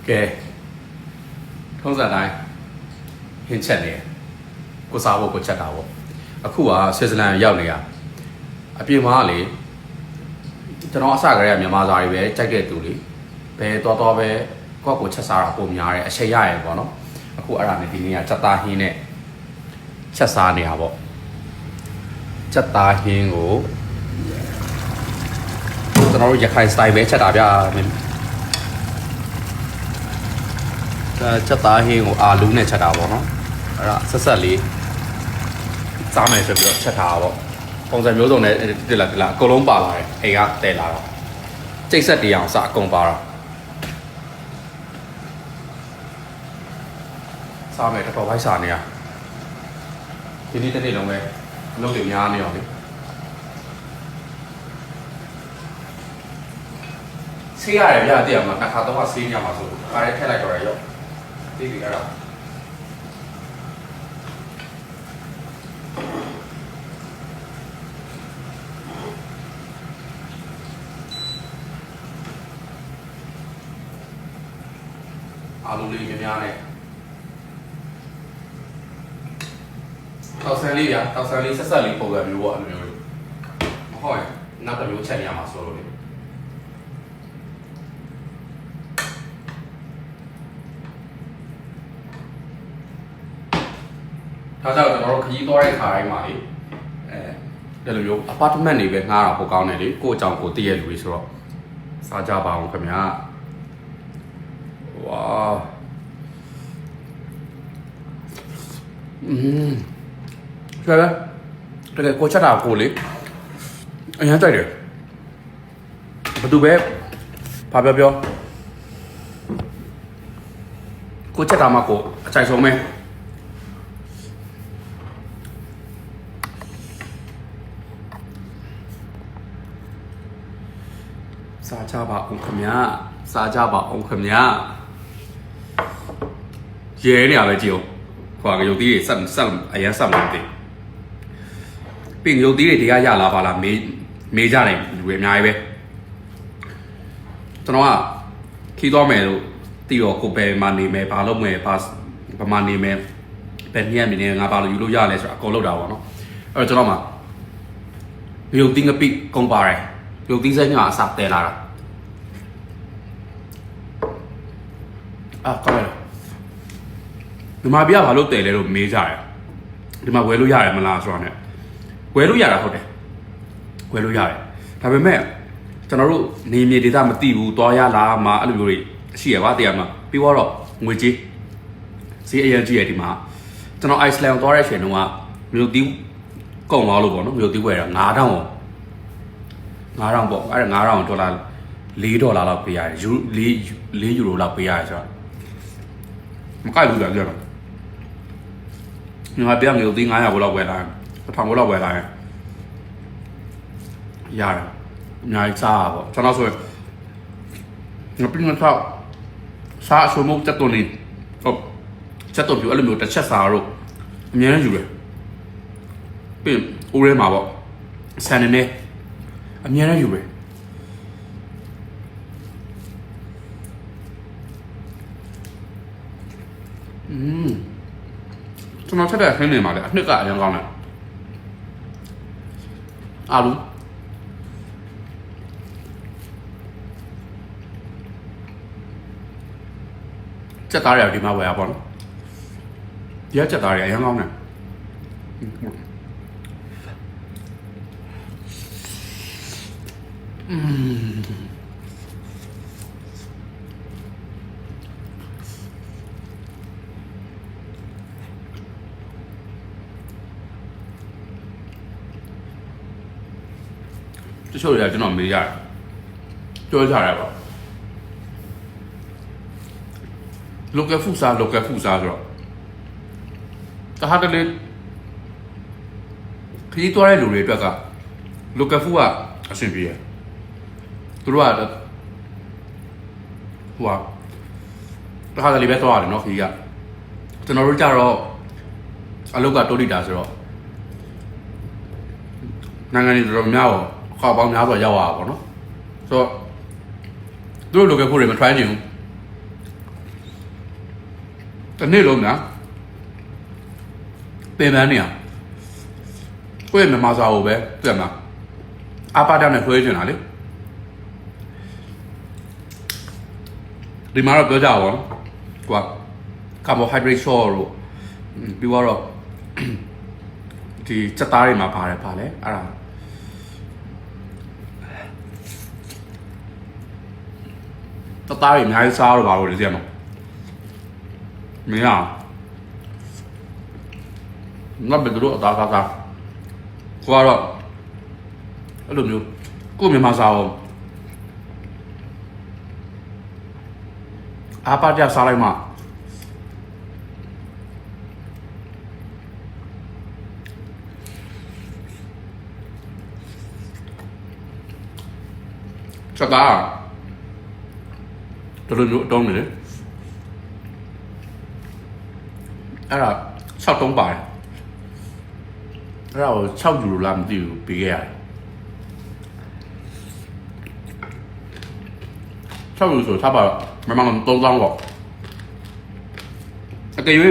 ကဲထုံးစံတိုင်းဟင်းချက်နေကိုစားဖို့ကိုချက်တာပေါ့အခုကဆွစ်ဇာလန်ရောက်နေရအပြင်မှာလေကျွန်တော်အစကတည်းကမြန်မာစာတွေပဲကြိုက်တဲ့သူလေဘယ်တော့ပဲကိုချက်စားတာပုံများတယ်အချိန်ရရပေါ့နော်အခုအဲ့ဒါနဲ့ဒီနေ့ကချက်သားဟင်းနဲ့ချက်စားနေရပေါ့ချက်သားဟင်းကိုကျွန်တော်တို့ရခိုင်စတိုင်ပဲချက်တာဗျာချက်သားဟင်းကိုအာလူးနဲ့ချက်တာပေါ့နော်အဲ့ဒါဆက်ဆက်လေးစားမယ်ဆိုပြီးတော့ချက်ထားတာပေါ့ပုံစံမျိုးစုံနဲ့တက်လာအကုန်လုံးပါလာတယ်အိမ်ကတဲလာတော့ကျိတ်ဆက်တရားအောင်စအကုန်ပါတော့စားမယ်တော်တော်ဖိုက်စားနေရဒီနေ့တစ်နေ့လုံးပဲအလုပ်တွေများနေအောင်လေဆေးရတယ်ဗျာတရားမှာတစ်ခါတော့ဆေးညမှာဆိုခါရဲထည့်လိုက်တော့ရရောဒီအဲ့ဒါအာလူလေးများနဲ့တောက်ဆန်းလေးဗျာတောက်ဆန်းလေးဆက်ဆက်လေးပုံစံမျိုးပေါ့အဲ့လိုမျိုးမဟုတ်ရင်နောက်တစ်မျိုးချက်နေရမှာဆိုလို့လေဒါကြောင့်ကျွန်တော်တို့ခရီးသွားတဲ့ခါတိုင်းမှာလေအဲ့လိုမျိုး apartment တွေပဲငှားတာပိုကောင်းတယ်လေကိုယ့်အကြောင်းကိုသိရလူတွေဆိုတော့စားကြပါအောင်ခင်ဗျာဝါကျဲတကယ်ကိုချက်တာကိုလေအရင်ကြိုက်တယ်ဘာသူပဲဘာပြောကိုချက်တာမှကိုအချိုက်ဆုံးပဲစားကြပါအောင်ခင်ဗျာစားကြပါအောင်ခင်ဗျာရဲနေရပဲကြည့်အောင်ဟိုကရုပ်သီးတွေဆက်အရင်ဆက်မလို့တည်ပြင်ရုပ်သီးတွေတရားရလာပါလားမေးကြတယ်လူတွေအများကြီးပဲကျွန်တော်ကခီးသွားမယ်လို့တီတော့ကိုပဲမှာနေမယ်ဘာလုပ်မယ်ဘာမှနေမယ်ဘယ်နည်းနေငါဘာလို့ယူလို့ရလဲဆိုတာအကုန်လုပ်တာပေါ့နော်အဲ့တော့ကျွန်တော်မှရုပ်သီးငပိကုန်ပါတယ်ရုပ်သီးစိတ်ကအစားတဲလာတာကောင်းတယ်ဒီမှာပြဘာလို့တဲလဲလို့မေးကြတယ်ဒီမှာဝယ်လို့ရတယ်မလားဆိုတော့ ਨੇ ဝယ်လို့ရတာဟုတ်တယ်ဝယ်လို့ရတယ်ဒါပေမဲ့ကျွန်တော်တို့နေမြေဒေသမသိဘူးသွားရလာမှာအဲ့လိုမျိုးတွေရှိရပါတရားမှာပြီးတော့ငွေကြေးဈေးအရင်ကြီးရဒီမှာကျွန်တော် Iceland သွားတဲ့အချိန်တုန်းကမြို့တီးကုန်သွားလို့ပေါ့နော်မြို့တီးဝယ်တာ9000ပေါ့အဲ့ဒါ9000ဒေါ်လာ$4လောက်ပေးရတယ်4ယူရိုလောက်ပေးရတယ်ဆိုတော့မကိုက်ဘူးကြတယ်ညီမပြမျိုးသိ900ဘိုးလောက်ဝယ်လာ1000ဘိုးလောက်ဝယ်လာရတယ်အများကြီးစားပါပေါ့ကျွန်တော်ဆိုရင်ငါပြင်တော့စားအချို့မဟုတ်တက်တော့နေဟုတ်ချက်တော့ပြအဲ့လိုမျိုးတစ်ချက်စားတော့အများကြီးယူတယ်ပြင်ဦးရဲမှာပေါ့ဆန်နေအများကြီးယူတယ်ကျွန်တော်ချက်တဲ့ခင်းနေမှာလေအနှစ်ကအရင်ကောင်းတယ်အာလူချက်သားရဒီမှာဝယ်ရပါတော့ဒီချက်သားရအရင်ကောင်းတယ်တချို့တွေကကျွန်တော်မေးရတယ်ပြောကြရပါ local food စားဆိုတော့တခါတလေခရီးသွားတဲ့လူတွေအတွက်က local food ကအဆင်ပြေတယ်သူတို့ကဟိုတခါတလေပဲသွားရတယ်နော်ခရီးကကျွန်တော်တို့ကြတော့အလုပ်ကတိုးလိတာဆိုတော့နိုင်ငံတွေတော်တော်များတော့ခေါ်ပေါင်းများဆိုရောက်ရပါဘောနော်ဆိုတော့သူတို့ local food တွေမ try ချင်ဘူး တစ်နေ့လုံးနော်ပင်ပန်းနေရကိုယ့်ရဲ့မြန်မာစာကိုပဲသိရမလားအပါဒနဲ့ခွဲချင်တာလေဒီမှာတော့ပြောကြပါဘောကွာကာဗိုဟိုက်ဒရိတ်ဆော့တို့ပြီးတော့ဒီစက်သားတွေမှာပါတယ်ဗာလဲအဲ့ဒါစက်သားတွေအများကြီးစားတော့ပါလို့လေသိရမလားမင်းอ่ะငါဘယ်လိုအသားစားကွာတော့အဲ့လိုမျိုးကိုမြန်မာစာအောင်အားပါကြစားလိုက်မှစကားတော်တော်အတုံးနေတယ်အဲ့ဒါ6တုံးပါတယ်အဲ့ဒါကို6ယူလို့လားမသိဘူးပေးခဲ့ရတယ်6ယူဆိုထားပါမမကတော့3,000ပေါ့အကယ်၍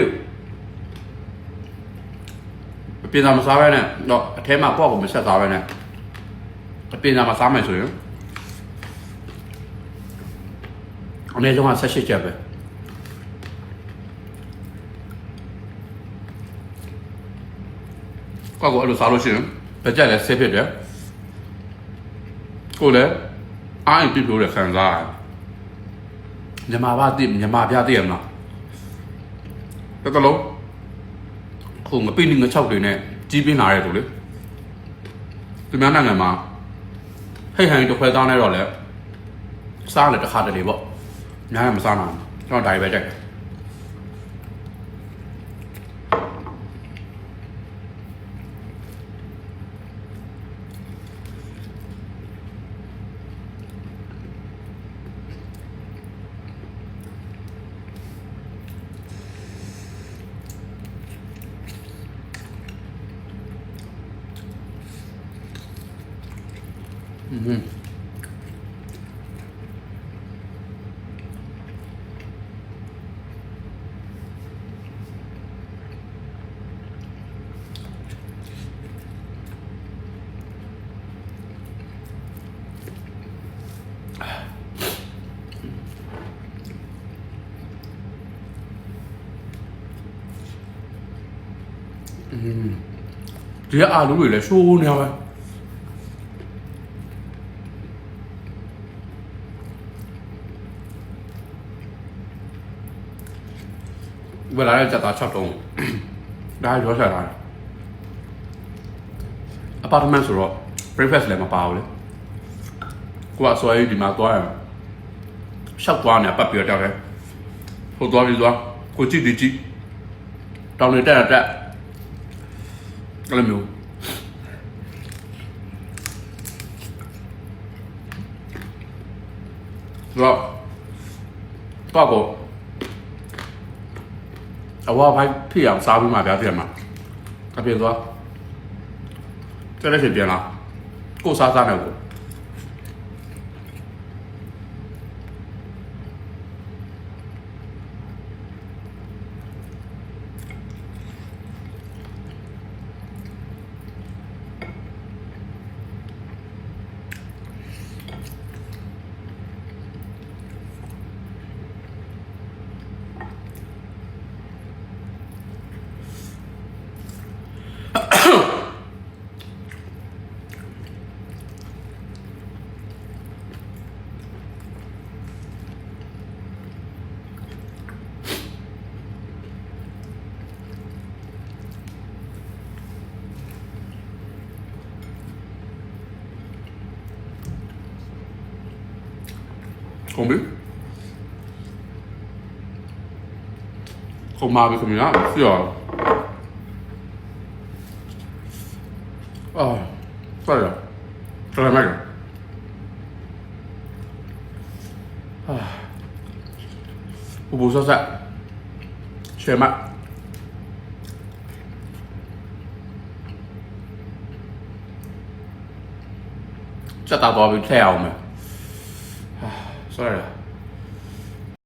ပြင်စာမစားဘဲနဲ့တော့အထဲမှာပေါ့ကိုမဆက်စားဘဲနဲ့ပြင်စာမစားမယ်ဆိုရင်အနည်းဆုံး18ချက်ပဲကောက်ကိုအဲ့လိုစားလို့ရှိရင်ဗကြက်လည်းဆေးဖြစ်တယ်ကိုလည်းအားရင်ပြည့်ပြိုးတဲ့ခံစားရတယ်မြန်မာပြသိရမလားတော်လုံးခုငပိနေင6တွေနဲ့ကြီးပြင်းလာတဲ့သူလေဒီများနိုင်ငံမှာဟိတ်ဟန်တစ်ခွဲသားနဲ့တော့လေစားလေတစ်ခါတလေပေါ့များမစားနိုင်ကျွန်တော်ဒါပဲကြိုက်တယ်ဒီအာလူတွေလည်းရှိုးနေပဲเวลาจะตาชอบตรงได้ย้อนใส่ได้อพาร์ตเมนต์ဆိုတော့ breakfast လည်းမပါဘူးလေကိုကဆွဲပြီးဒီမှာသွားရရှောက်သွားနေပတ်ပြီးတော့တယ်ဟိုသွားပြီးသွားကိုကြည့်ဒီကြည့်တောင်းနေတက်အဲ့လိုမျိုးတော့ကိုအဝါဖိုင်ဖြစ်အောင်စားပြီးမှပြပြမှာအပြင်သွားတက်လက်ဖြစ်ပြန်လာကိုစားနေကိုကုန်ပြီကုန်ပါပြီခင်ဗျာပြရအော်ဆက်ရဆက်ရမယ်ဘူဆက်ဆက်ရှယ်မစက်တာသွားပြီးထည့်အောင်မယ်sorry